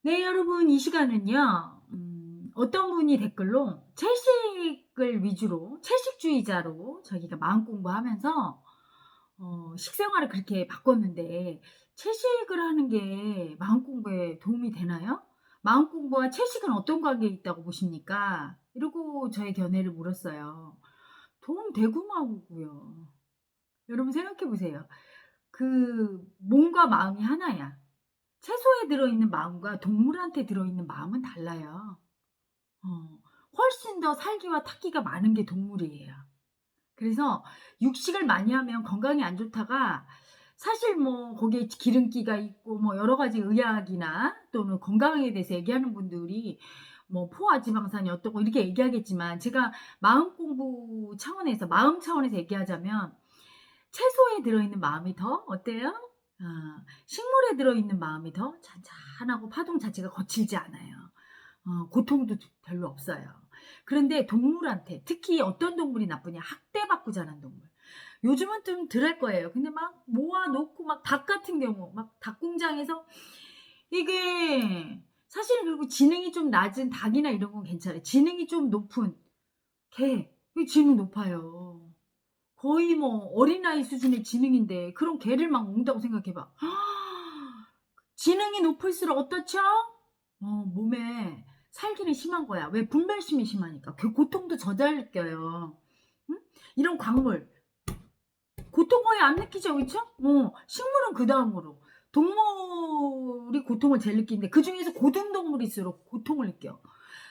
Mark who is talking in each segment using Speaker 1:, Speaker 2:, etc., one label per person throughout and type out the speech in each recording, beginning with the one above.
Speaker 1: 네, 여러분, 이 시간은요, 어떤 분이 댓글로 채식을 위주로, 채식주의자로 저희가 마음 공부하면서, 식생활을 그렇게 바꿨는데, 채식을 하는 게 마음 공부에 도움이 되나요? 마음 공부와 채식은 어떤 관계에 있다고 보십니까? 이러고 저의 견해를 물었어요. 도움 되고 마고요. 여러분 생각해 보세요. 몸과 마음이 하나야. 채소에 들어있는 마음과 동물한테 들어있는 마음은 달라요. 어, 훨씬 더 살기와 타기가 많은 게 동물이에요. 그래서 육식을 많이 하면 건강에 안 좋다가 사실 뭐 거기에 기름기가 있고 뭐 여러 가지 의학이나 또는 건강에 대해서 얘기하는 분들이 뭐 포화 지방산이 어떻고 이렇게 얘기하겠지만 제가 마음 공부 차원에서 마음 차원에서 얘기하자면 채소에 들어있는 마음이 더 어때요? 식물에 들어있는 마음이 더 잔잔하고 파동 자체가 거칠지 않아요. 고통도 별로 없어요. 그런데 동물한테 특히 어떤 동물이 나쁘냐? 학대받고 자란 동물. 요즘은 좀 덜할 거예요. 근데 막 모아놓고 막 닭 같은 경우 막 닭공장에서 이게 사실 그리고 지능이 좀 낮은 닭이나 이런 건 괜찮아요. 지능이 좀 높은 개, 이 지능 높아요. 거의 뭐 어린아이 수준의 지능인데 그런 개를 막 먹는다고 생각해 봐. 지능이 높을수록 어떻죠? 몸에 살기는 심한 거야. 왜? 분별심이 심하니까. 그 고통도 더 잘 느껴요. 응? 이런 광물 고통 거의 안 느끼죠, 그렇죠? 식물은 그 다음으로 동물이 고통을 제일 느끼는데 그 중에서 고등동물일수록 고통을 느껴.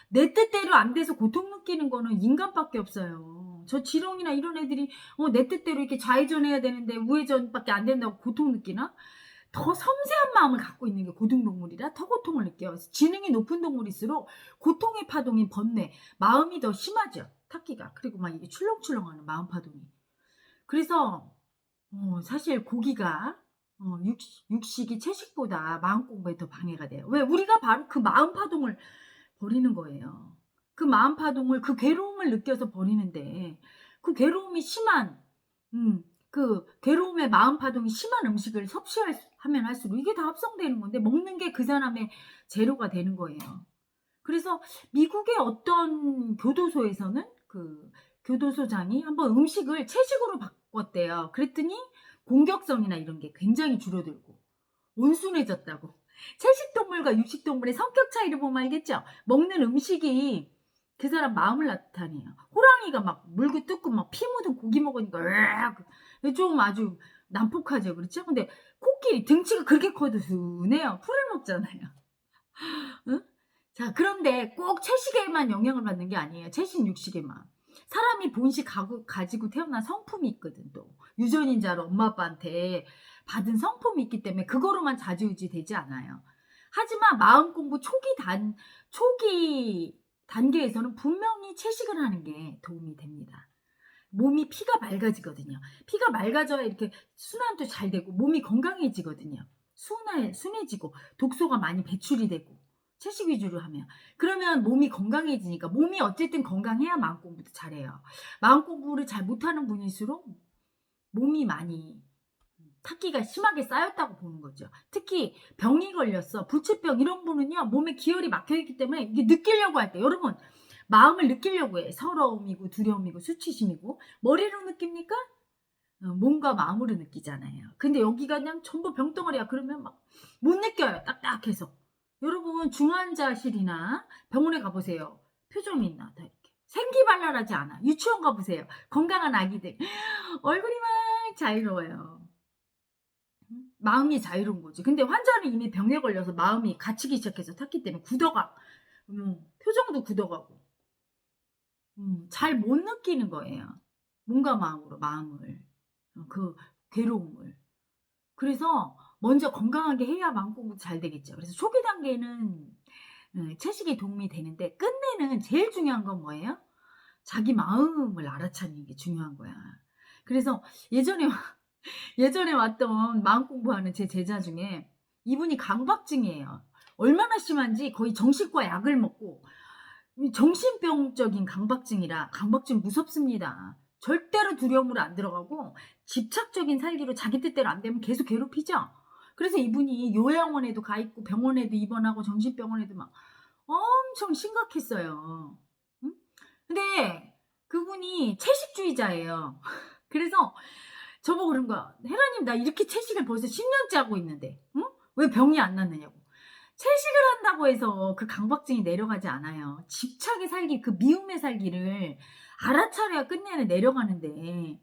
Speaker 1: 내 뜻대로 안 돼서 고통 느끼는 거는 인간밖에 없어요. 저 지렁이나 이런 애들이 내 뜻대로 이렇게 좌회전해야 되는데 우회전밖에 안 된다고 고통 느끼나? 더 섬세한 마음을 갖고 있는 게 고등동물이라 더 고통을 느껴요. 지능이 높은 동물일수록 고통의 파동인 번뇌, 마음이 더 심하죠. 타기가. 그리고 막 이게 출렁출렁하는 마음 파동이. 그래서 사실 고기가 육식이 채식보다 마음 공부에 더 방해가 돼요. 왜? 우리가 바로 그 마음 파동을 버리는 거예요. 그 마음 파동을 그 괴로움을 느껴서 버리는데 그 괴로움이 심한 그 괴로움의 마음 파동이 심한 음식을 하면 할수록 이게 다 합성되는 건데 먹는 게 그 사람의 재료가 되는 거예요. 그래서 미국의 어떤 교도소에서는 그 교도소장이 한번 음식을 채식으로 바꿨대요. 그랬더니 공격성이나 이런 게 굉장히 줄어들고 온순해졌다고. 채식동물과 육식동물의 성격 차이를 보면 알겠죠? 먹는 음식이 그 사람 마음을 나타내요. 호랑이가 막 물고 뜯고 막 피 묻은 고기 먹으니까 으악! 좀 아주 난폭하죠. 그렇죠? 근데 코끼리 등치가 그렇게 커도 순해요. 풀을 먹잖아요. 응? 자, 그런데 꼭 채식에만 영향을 받는 게 아니에요. 채식, 육식에만. 사람이 본식 가지고 태어난 성품이 있거든, 또. 유전인자로 엄마 아빠한테 받은 성품이 있기 때문에 그거로만 좌지우지 되지 않아요. 하지만 마음 공부 초기 단계에서는 분명히 채식을 하는 게 도움이 됩니다. 몸이 피가 맑아지거든요. 피가 맑아져야 이렇게 순환도 잘 되고 몸이 건강해지거든요. 순해지고 독소가 많이 배출이 되고 채식 위주로 하면 그러면 몸이 건강해지니까 몸이 어쨌든 건강해야 마음 공부도 잘해요. 마음 공부를 잘 못하는 분일수록 몸이 많이 탁기가 심하게 쌓였다고 보는 거죠. 특히 병이 걸렸어. 불치병 이런 분은요. 몸에 기혈이 막혀있기 때문에 이게 느끼려고 할 때 여러분 마음을 느끼려고 해. 서러움이고 두려움이고 수치심이고 머리로 느낍니까? 몸과 마음으로 느끼잖아요. 근데 여기가 그냥 전부 병덩어리야. 그러면 막 못 느껴요. 딱딱해서. 여러분 중환자실이나 병원에 가보세요. 표정이 있나 다 이렇게. 생기발랄하지 않아. 유치원 가보세요. 건강한 아기들. 얼굴이 막 자유로워요. 마음이 자유로운 거지. 근데 환자는 이미 병에 걸려서 마음이 갇히기 시작해서 탔기 때문에 굳어가. 표정도 굳어가고. 잘 못 느끼는 거예요. 몸과 마음으로 마음을. 그 괴로움을. 그래서 먼저 건강하게 해야 마음 공부 잘 되겠죠. 그래서 초기 단계는 채식이 도움이 되는데 끝내는 제일 중요한 건 뭐예요? 자기 마음을 알아차리는 게 중요한 거야. 그래서 예전에 왔던 마음 공부하는 제 제자 중에 이분이 강박증이에요. 얼마나 심한지 거의 정신과 약을 먹고 정신병적인 강박증이라 강박증 무섭습니다. 절대로 두려움으로 안 들어가고 집착적인 살기로 자기 뜻대로 안 되면 계속 괴롭히죠. 그래서 이분이 요양원에도 가 있고 병원에도 입원하고 정신병원에도 막 엄청 심각했어요. 응? 근데 그분이 채식주의자예요. 그래서 저보고 그런 거야. "헤라님 나 이렇게 채식을 벌써 10년째 하고 있는데 응? 왜 병이 안 낫느냐고." 채식을 한다고 해서 그 강박증이 내려가지 않아요. 집착의 살기 그 미움의 살기를 알아차려야 끝내는 내려가는데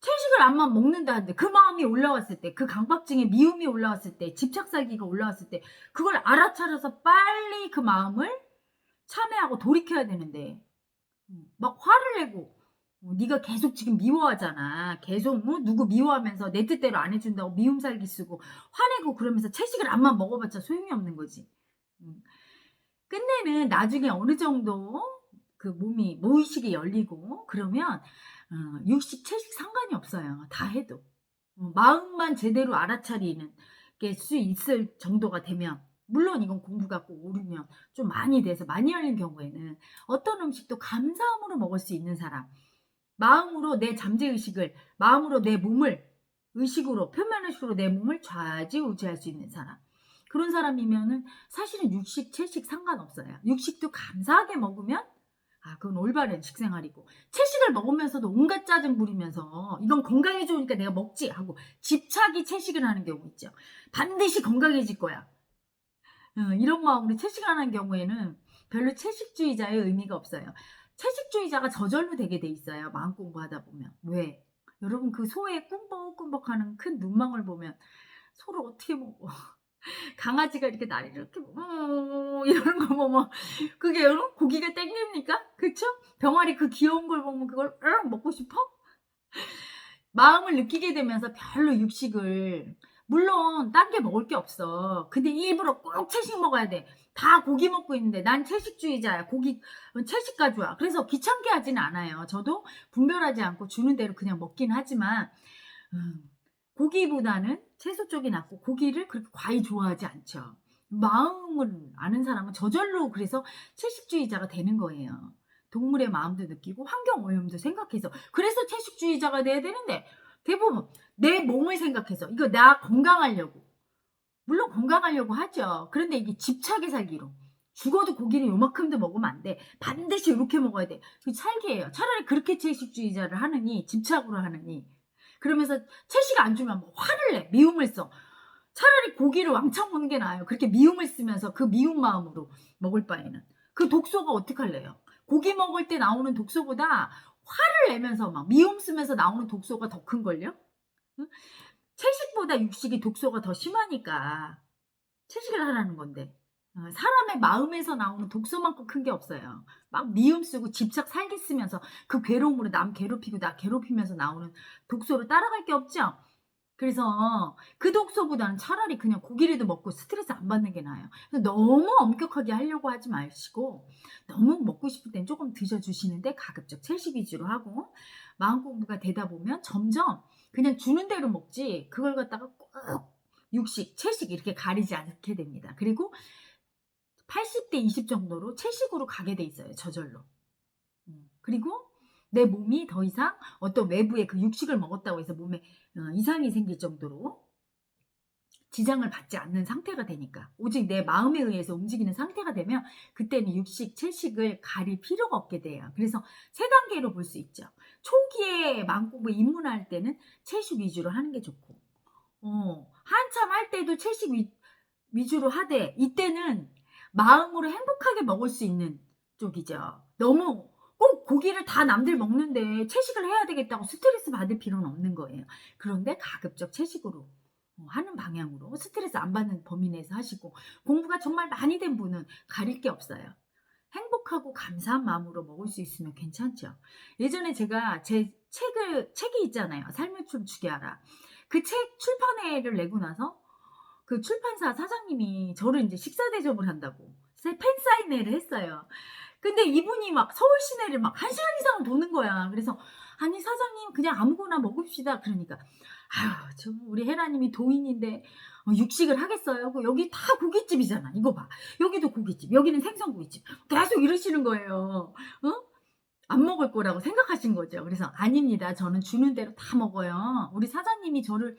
Speaker 1: 채식을 안만 먹는다는데 그 마음이 올라왔을 때 그 강박증에 미움이 올라왔을 때 집착 살기가 올라왔을 때 그걸 알아차려서 빨리 그 마음을 참회하고 돌이켜야 되는데 막 화를 내고 네가 계속 지금 미워하잖아. 계속 누구 미워하면서 내 뜻대로 안 해 준다고 미움 살기 쓰고 화내고 그러면서 채식을 안만 먹어봤자 소용이 없는 거지. 음. 끝내는 나중에 어느 정도 그 몸이 무의식이 열리고 그러면 육식, 채식 상관이 없어요. 다 해도. 마음만 제대로 알아차리는 게 수 있을 정도가 되면 물론 이건 공부가 꼭 오르면 좀 많이 돼서 많이 열린 경우에는 어떤 음식도 감사함으로 먹을 수 있는 사람, 마음으로 내 잠재의식을 마음으로 내 몸을 의식으로 표면의식으로 내 몸을 좌지우지할 수 있는 사람. 그런 사람이면은 사실은 육식, 채식 상관없어요. 육식도 감사하게 먹으면 그건 올바른 식생활이고 채식을 먹으면서도 온갖 짜증 부리면서 이건 건강에 좋으니까 내가 먹지 하고 집착이 채식을 하는 경우 있죠. 반드시 건강해질 거야. 이런 마음으로 채식을 하는 경우에는 별로 채식주의자의 의미가 없어요. 채식주의자가 저절로 되게 돼 있어요. 마음 공부하다 보면. 왜? 여러분 그 소의 꿈벅꿈벅하는 큰 눈망울 보면 소를 어떻게 먹어? 강아지가 이렇게 다리를 이렇게 이러는 거 보면 그게 고기가 땡깁니까? 그쵸? 병아리 그 귀여운 걸 보면 그걸 먹고 싶어? 마음을 느끼게 되면서 별로 육식을 물론 딴 게 먹을 게 없어. 근데 일부러 꼭 채식 먹어야 돼. 다 고기 먹고 있는데 난 채식주의자야. 고기 채식가주야. 그래서 귀찮게 하지는 않아요. 저도 분별하지 않고 주는 대로 그냥 먹긴 하지만 고기보다는 채소 쪽이 낫고 고기를 그렇게 과히 좋아하지 않죠. 마음을 아는 사람은 저절로 그래서 채식주의자가 되는 거예요. 동물의 마음도 느끼고 환경 오염도 생각해서 그래서 채식주의자가 돼야 되는데 대부분 내 몸을 생각해서 이거 나 건강하려고 물론 건강하려고 하죠. 그런데 이게 집착의 살기로 죽어도 고기를 요만큼도 먹으면 안 돼. 반드시 이렇게 먹어야 돼. 그 찰기예요. 차라리 그렇게 채식주의자를 하느니 집착으로 하느니 그러면서 채식 안 주면 뭐 화를 내 미움을 써. 차라리 고기를 왕창 먹는 게 나아요. 그렇게 미움을 쓰면서 그 미운 마음으로 먹을 바에는 그 독소가 어떡할래요? 고기 먹을 때 나오는 독소보다 화를 내면서 막 미움 쓰면서 나오는 독소가 더 큰걸요? 응? 채식보다 육식이 독소가 더 심하니까 채식을 하라는 건데 사람의 마음에서 나오는 독소만큼 큰 게 없어요. 막 미움 쓰고 집착 살기 쓰면서 그 괴로움으로 남 괴롭히고 나 괴롭히면서 나오는 독소를 따라갈 게 없죠. 그래서 그 독소보다는 차라리 그냥 고기라도 먹고 스트레스 안 받는 게 나아요. 너무 엄격하게 하려고 하지 마시고 너무 먹고 싶을 땐 조금 드셔주시는데 가급적 채식 위주로 하고 마음 공부가 되다 보면 점점 그냥 주는 대로 먹지 그걸 갖다가 꼭 육식, 채식 이렇게 가리지 않게 됩니다. 그리고 80대 20 정도로 채식으로 가게 돼 있어요. 저절로. 그리고 내 몸이 더 이상 어떤 외부의 그 육식을 먹었다고 해서 몸에 이상이 생길 정도로 지장을 받지 않는 상태가 되니까 오직 내 마음에 의해서 움직이는 상태가 되면 그때는 육식, 채식을 가릴 필요가 없게 돼요. 그래서 세 단계로 볼 수 있죠. 초기에 마음공부 입문할 때는 채식 위주로 하는 게 좋고 한참 할 때도 채식 위주로 하되 이때는 마음으로 행복하게 먹을 수 있는 쪽이죠. 너무 꼭 고기를 다 남들 먹는데 채식을 해야 되겠다고 스트레스 받을 필요는 없는 거예요. 그런데 가급적 채식으로 하는 방향으로 스트레스 안 받는 범위 내에서 하시고 공부가 정말 많이 된 분은 가릴 게 없어요. 행복하고 감사한 마음으로 먹을 수 있으면 괜찮죠. 예전에 제가 제 책이 있잖아요. 삶을 춤추게 하라. 그 책 출판회를 내고 나서 그 출판사 사장님이 저를 이제 식사 대접을 한다고 팬 사인회를 했어요. 근데 이분이 막 서울 시내를 막 1시간 이상을 도는 거야. 그래서 아니 사장님 그냥 아무거나 먹읍시다. 그러니까 아유 저 우리 헤라님이 도인인데 육식을 하겠어요? 여기 다 고깃집이잖아. 이거 봐. 여기도 고깃집, 여기는 생선구이집. 계속 이러시는 거예요. 안 먹을 거라고 생각하신 거죠. 그래서 아닙니다. 저는 주는 대로 다 먹어요. 우리 사장님이 저를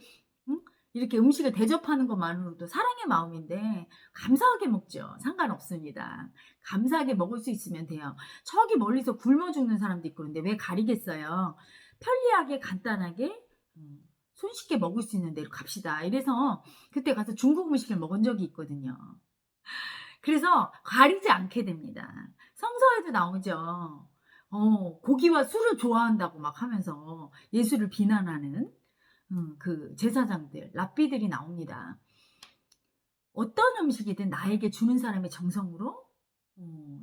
Speaker 1: 이렇게 음식을 대접하는 것만으로도 사랑의 마음인데 감사하게 먹죠. 상관없습니다. 감사하게 먹을 수 있으면 돼요. 저기 멀리서 굶어 죽는 사람도 있고 그런데 왜 가리겠어요. 편리하게 간단하게 손쉽게 먹을 수 있는 데로 갑시다. 이래서 그때 가서 중국 음식을 먹은 적이 있거든요. 그래서 가리지 않게 됩니다. 성서에도 나오죠. 고기와 술을 좋아한다고 막 하면서 예수를 비난하는 그 제사장들, 랍비들이 나옵니다. 어떤 음식이든 나에게 주는 사람의 정성으로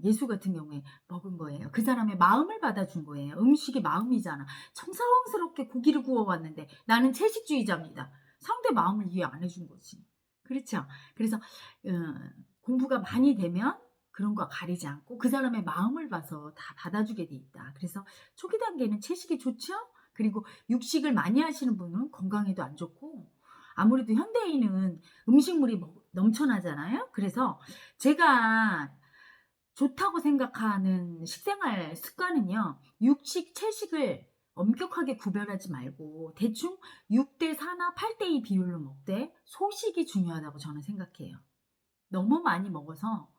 Speaker 1: 예수 같은 경우에 먹은 거예요. 그 사람의 마음을 받아준 거예요. 음식이 마음이잖아. 정성스럽게 고기를 구워왔는데 나는 채식주의자입니다. 상대 마음을 이해 안 해준 거지. 그렇죠? 그래서 공부가 많이 되면 그런 거 가리지 않고 그 사람의 마음을 봐서 다 받아주게 돼 있다. 그래서 초기 단계는 채식이 좋죠? 그리고 육식을 많이 하시는 분은 건강에도 안 좋고 아무래도 현대인은 음식물이 넘쳐나잖아요. 그래서 제가 좋다고 생각하는 식생활 습관은요. 육식, 채식을 엄격하게 구별하지 말고 대충 6대 4나 8대 2 비율로 먹되 소식이 중요하다고 저는 생각해요. 너무 많이 먹어서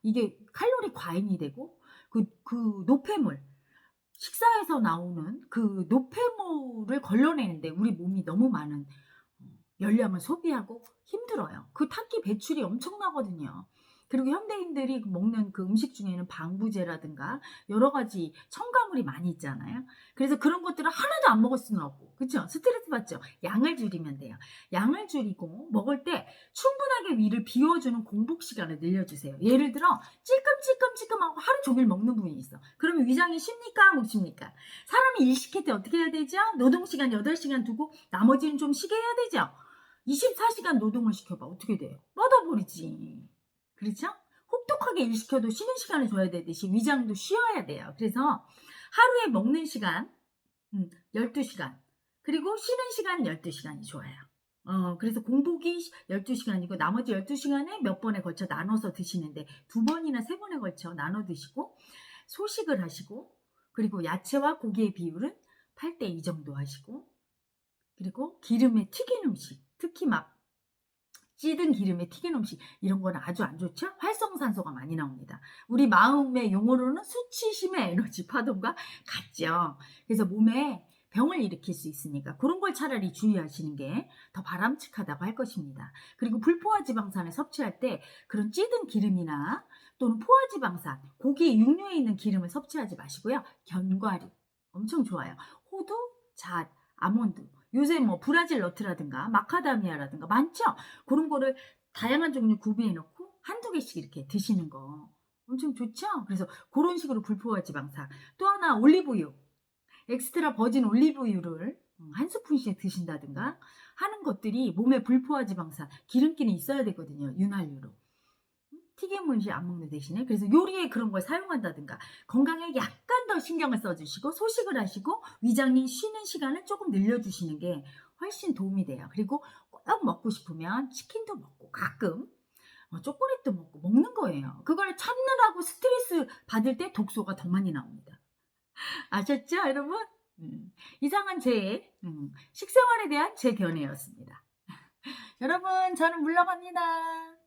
Speaker 1: 이게 칼로리 과잉이 되고 그 노폐물 식사에서 나오는 그 노폐물을 걸러내는데 우리 몸이 너무 많은 열량을 소비하고 힘들어요. 그 탄기 배출이 엄청나거든요. 그리고 현대인들이 먹는 그 음식 중에는 방부제라든가 여러 가지 첨가물이 많이 있잖아요. 그래서 그런 것들을 하나도 안 먹을 수는 없고, 그렇죠? 스트레스 받죠? 양을 줄이면 돼요. 양을 줄이고 먹을 때 충분하게 위를 비워주는 공복 시간을 늘려주세요. 예를 들어 찔끔찔끔찔끔하고 하루 종일 먹는 분이 있어. 그러면 위장이 쉽니까? 못 쉽니까? 사람이 일 시킬 때 어떻게 해야 되죠? 노동시간 8시간 두고 나머지는 좀 쉬게 해야 되죠? 24시간 노동을 시켜봐. 어떻게 돼요? 뻗어버리지. 그렇죠? 혹독하게 일 시켜도 쉬는 시간을 줘야 되듯이 위장도 쉬어야 돼요. 그래서 하루에 먹는 시간 12시간 그리고 쉬는 시간 12시간이 좋아요. 그래서 공복이 12시간이고 나머지 12시간에 몇 번에 걸쳐 나눠서 드시는데 2번이나 3번에 걸쳐 나눠 드시고 소식을 하시고 그리고 야채와 고기의 비율은 8대 2 정도 하시고 그리고 기름에 튀긴 음식 특히 막 찌든 기름에 튀긴 음식 이런 거는 아주 안 좋죠? 활성산소가 많이 나옵니다. 우리 마음의 용어로는 수치심의 에너지 파동과 같죠. 그래서 몸에 병을 일으킬 수 있으니까 그런 걸 차라리 주의하시는 게 더 바람직하다고 할 것입니다. 그리고 불포화 지방산을 섭취할 때 그런 찌든 기름이나 또는 포화 지방산, 고기 육류에 있는 기름을 섭취하지 마시고요. 견과류 엄청 좋아요. 호두, 잣, 아몬드 요새 뭐 브라질 너트라든가 마카다미아라든가 많죠? 그런 거를 다양한 종류 구비해 놓고 한두 개씩 이렇게 드시는 거 엄청 좋죠? 그래서 그런 식으로 불포화 지방산 또 하나 올리브유 엑스트라 버진 올리브유를 한 스푼씩 드신다든가 하는 것들이 몸에 불포화 지방산 기름기는 있어야 되거든요. 윤활유로 튀김 음식 안 먹는 대신에 그래서 요리에 그런 걸 사용한다든가 건강에 약간 더 신경을 써주시고 소식을 하시고 위장이 쉬는 시간을 조금 늘려주시는 게 훨씬 도움이 돼요. 그리고 꼭 먹고 싶으면 치킨도 먹고 가끔 초콜릿도 먹는 거예요. 그걸 참느라고 스트레스 받을 때 독소가 더 많이 나옵니다. 아셨죠 여러분? 이상한 제 식생활에 대한 제 견해였습니다. 여러분 저는 물러갑니다.